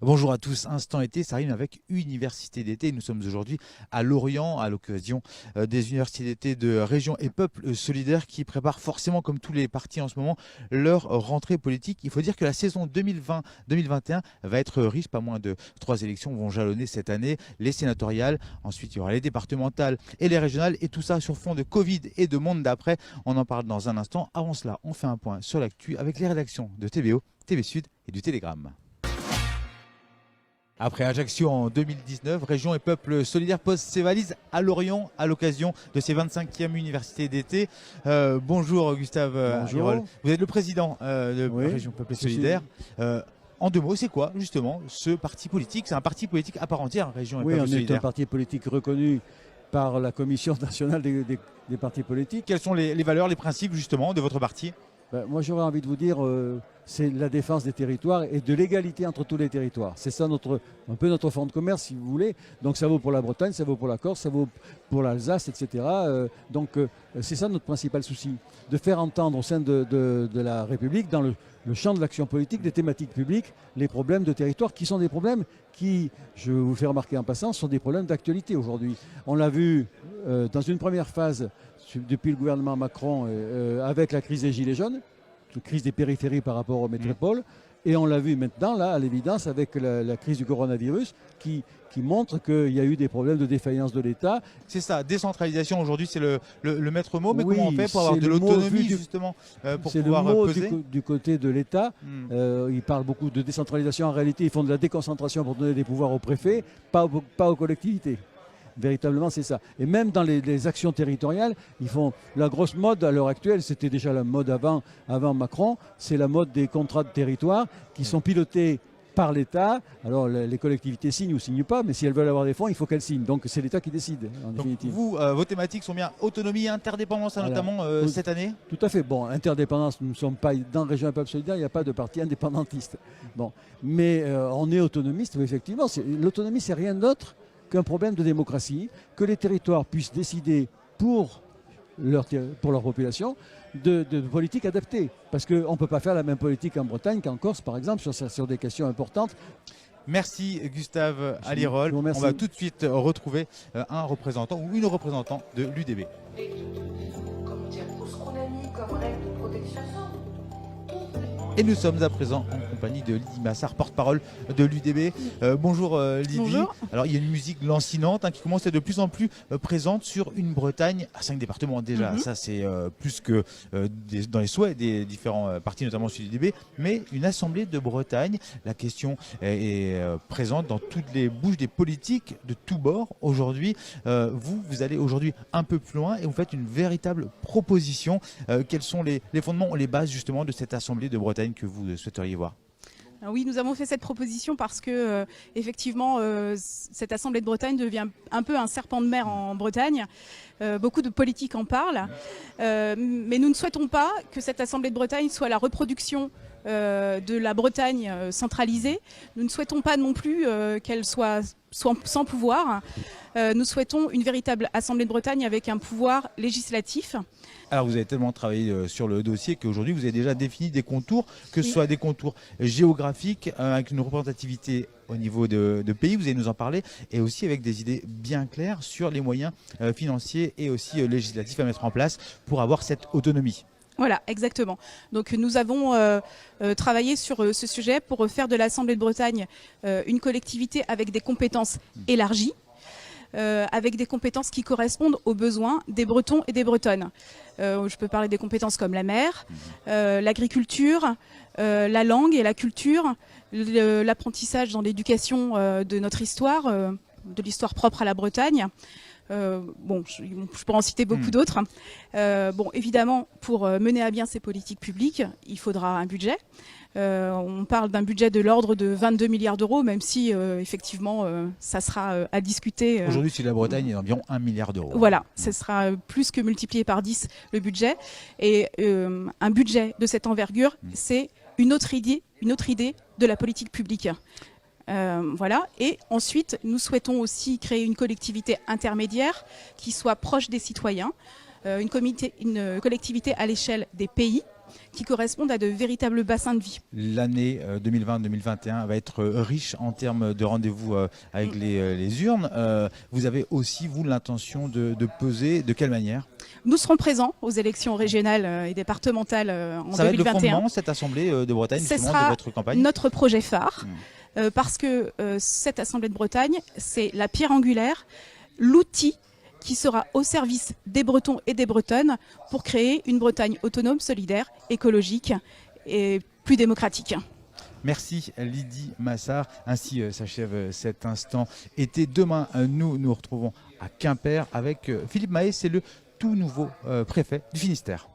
Bonjour à tous, Instant été, ça rime avec Université d'été. Nous sommes aujourd'hui à Lorient à l'occasion des universités d'été de Région et Peuple solidaires qui préparent forcément, comme tous les partis en ce moment, leur rentrée politique. Il faut dire que la saison 2020-2021 va être riche, pas moins de 3 élections vont jalonner cette année, les sénatoriales, ensuite il y aura les départementales et les régionales, et tout ça sur fond de Covid et de monde d'après. On en parle dans un instant. Avant cela, on fait un point sur l'actu avec les rédactions de TVO, TV Sud et du Télégramme. Après Ajaccio en 2019, Région et Peuple solidaires posent ses valises à Lorient à l'occasion de ses 25e universités d'été. Bonjour Gustave Alirol. Vous êtes le président de Région Peuple solidaire. En 2 mots, c'est quoi justement ce parti politique? C'est un parti politique à part entière, Région et Peuple solidaire. Oui, on est un parti politique reconnu par la Commission nationale des partis politiques. Quelles sont les valeurs, les principes justement de votre parti? Moi, j'aurais envie de vous dire, c'est la défense des territoires et de l'égalité entre tous les territoires. C'est ça un peu notre fond de commerce, si vous voulez. Donc ça vaut pour la Bretagne, ça vaut pour la Corse, ça vaut pour l'Alsace, etc. C'est ça notre principal souci, de faire entendre au sein de la République, dans le champ de l'action politique, des thématiques publiques, les problèmes de territoire qui sont des problèmes qui, je vous le fais remarquer en passant, sont des problèmes d'actualité aujourd'hui. On l'a vu dans une première phase depuis le gouvernement Macron avec la crise des Gilets jaunes, la crise des périphéries par rapport aux métropoles, et on l'a vu maintenant, là, à l'évidence, avec la crise du coronavirus, qui montre qu'il y a eu des problèmes de défaillance de l'État. C'est ça, décentralisation aujourd'hui, c'est le maître mot, mais comment on fait pour avoir de l'autonomie justement pour pouvoir peser? C'est le mot du côté de l'État. Ils parlent beaucoup de décentralisation. En réalité, ils font de la déconcentration pour donner des pouvoirs aux préfets, pas aux collectivités. Véritablement, c'est ça. Et même dans les actions territoriales, ils font la grosse mode à l'heure actuelle. C'était déjà la mode avant Macron. C'est la mode des contrats de territoire qui sont pilotés par l'État. Alors les collectivités signent ou signent pas, mais si elles veulent avoir des fonds, il faut qu'elles signent. Donc c'est l'État qui décide en définitive. Vous, vos thématiques sont bien autonomie et interdépendance, notamment cette année? Tout à fait. Bon, interdépendance, nous ne sommes pas dans Région et Peuple solidaire, il n'y a pas de parti indépendantiste. Bon, mais on est autonomiste, oui, effectivement. L'autonomie, c'est rien d'autre qu'un problème de démocratie, que les territoires puissent décider pour leur population de politiques adaptées. Parce qu'on ne peut pas faire la même politique en Bretagne qu'en Corse, par exemple, sur des questions importantes. Merci Gustave Alirol. On va tout de suite retrouver un représentant ou une représentante de l'UDB. Et nous sommes à présent en compagnie de Lydie Massard, porte-parole de l'UDB. Bonjour Lydie. Bonjour. Alors il y a une musique lancinante qui commence à être de plus en plus présente sur une Bretagne à 5 départements déjà. Ça c'est plus que dans les souhaits des différents partis, notamment sur l'UDB. Mais une assemblée de Bretagne, la question est présente dans toutes les bouches des politiques de tous bords aujourd'hui. Vous allez aujourd'hui un peu plus loin et vous faites une véritable proposition. Quels sont les fondements, les bases justement de cette assemblée de Bretagne que vous souhaiteriez voir? Oui, nous avons fait cette proposition parce que effectivement, cette Assemblée de Bretagne devient un peu un serpent de mer en Bretagne. Beaucoup de politiques en parlent, mais nous ne souhaitons pas que cette Assemblée de Bretagne soit la reproduction de la Bretagne centralisée. Nous ne souhaitons pas non plus qu'elle soit sans pouvoir. Nous souhaitons une véritable Assemblée de Bretagne avec un pouvoir législatif. Alors vous avez tellement travaillé sur le dossier qu'aujourd'hui vous avez déjà défini des contours, que ce soit des contours géographiques avec une représentativité au niveau de pays, vous allez nous en parler, et aussi avec des idées bien claires sur les moyens financiers et aussi législatifs à mettre en place pour avoir cette autonomie. Voilà, exactement. Donc nous avons travaillé sur ce sujet pour faire de l'Assemblée de Bretagne une collectivité avec des compétences élargies, avec des compétences qui correspondent aux besoins des Bretons et des Bretonnes. Je peux parler des compétences comme la mer, l'agriculture, la langue et la culture, l'apprentissage dans l'éducation de notre histoire, de l'histoire propre à la Bretagne. Je pourrais en citer beaucoup d'autres. Évidemment, pour mener à bien ces politiques publiques, il faudra un budget. On parle d'un budget de l'ordre de 22 milliards d'euros, même si effectivement ça sera à discuter. Aujourd'hui, si la Bretagne est d'environ 1 milliard d'euros. Voilà, ce sera plus que multiplié par 10 le budget. Et un budget de cette envergure, c'est une autre idée de la politique publique. Voilà. Et ensuite, nous souhaitons aussi créer une collectivité intermédiaire qui soit proche des citoyens, une collectivité à l'échelle des pays, qui correspondent à de véritables bassins de vie. L'année 2020-2021 va être riche en termes de rendez-vous avec les urnes. Vous avez aussi, vous, l'intention de peser. De quelle manière? Nous serons présents aux élections régionales et départementales en Ça va être le 2021. fondement, cette Assemblée de Bretagne, Ce justement, sera de votre campagne? notre projet phare, parce que cette Assemblée de Bretagne, c'est la pierre angulaire, l'outil qui sera au service des Bretons et des Bretonnes pour créer une Bretagne autonome, solidaire, écologique et plus démocratique. Merci Lydie Massard. Ainsi s'achève cet instant été. Demain, nous nous retrouvons à Quimper avec Philippe Mahé, c'est le tout nouveau préfet du Finistère.